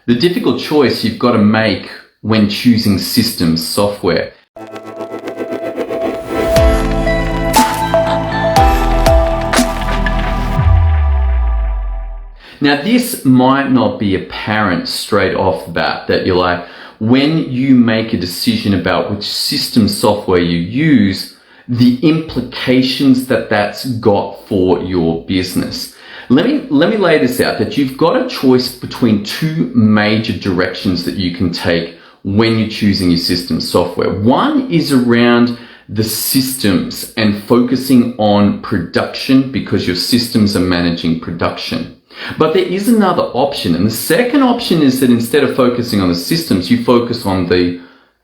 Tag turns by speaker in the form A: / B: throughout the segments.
A: the difficult choice you've got to make when choosing systems software. Now, this might not be apparent straight off the bat that you're like, when you make a decision about which system software you use, the implications that that's got for your business. Let me lay this out, that you've got a choice between two major directions that you can take when you're choosing your system software. One is around the systems and focusing on production because your systems are managing production. But there is another option, and the second option is that instead of focusing on the systems, you focus on the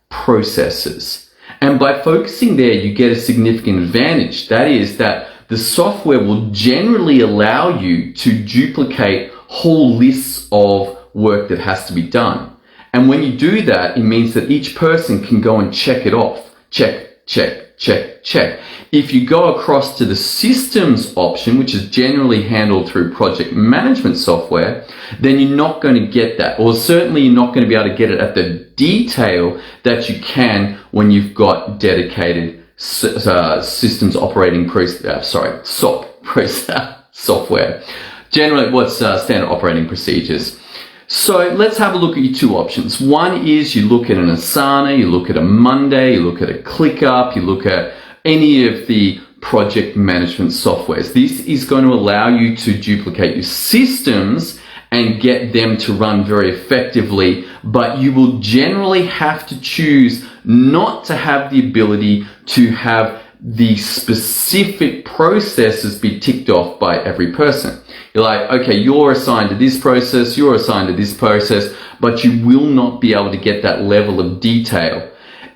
A: processes. And by focusing there, you get a significant advantage. That is that the software will generally allow you to duplicate whole lists of work that has to be done. And when you do that, it means that each person can go and check it off. Check, check, check, check. If you go across to the systems option, which is generally handled through project management software, then you're not going to get that, or certainly you're not going to be able to get it at the detail that you can when you've got dedicated systems operating software. Generally, what's standard operating procedures. So let's have a look at your two options. One is you look at an Asana, you look at a Monday, you look at a ClickUp, you look at any of the project management softwares. This is going to allow you to duplicate your systems and get them to run very effectively, but you will generally have to choose not to have the ability to have the specific processes be ticked off by every person. You're like, okay, you're assigned to this process, you're assigned to this process, but you will not be able to get that level of detail.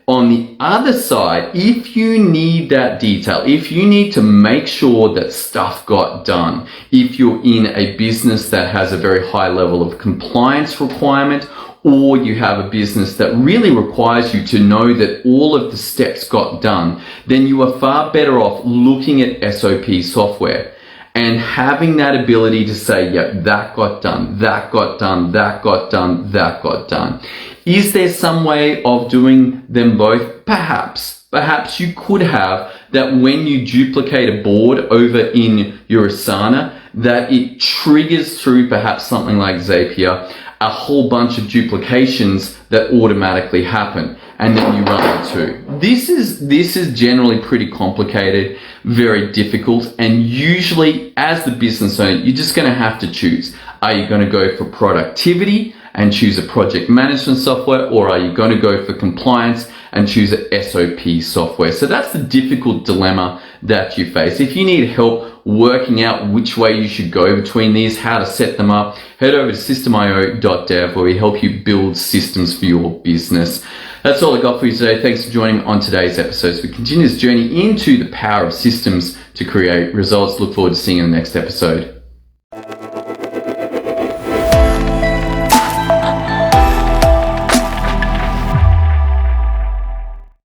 A: On the other side, if you need that detail, if you need to make sure that stuff got done, if you're in a business that has a very high level of compliance requirement, or you have a business that really requires you to know that all of the steps got done, then you are far better off looking at SOP software and having that ability to say, yep, that got done, that got done, that got done, that got done. Is there some way of doing them both? Perhaps. Perhaps you could have that when you duplicate a board over in your Asana, that it triggers through perhaps something like Zapier, a whole bunch of duplications that automatically happen, and then you run it too. This is generally pretty complicated, very difficult, and usually as the business owner, you're just going to have to choose. Are you going to go for productivity and choose a project management software, or are you going to go for compliance and choose a SOP software? So that's the difficult dilemma that you face. If you need help working out which way you should go between these, how to set them up, head over to systemio.dev where we help you build systems for your business. That's all I got for you today. Thanks for joining me on today's episode. So we continue this journey into the power of systems to create results. Look forward to seeing you in the next episode.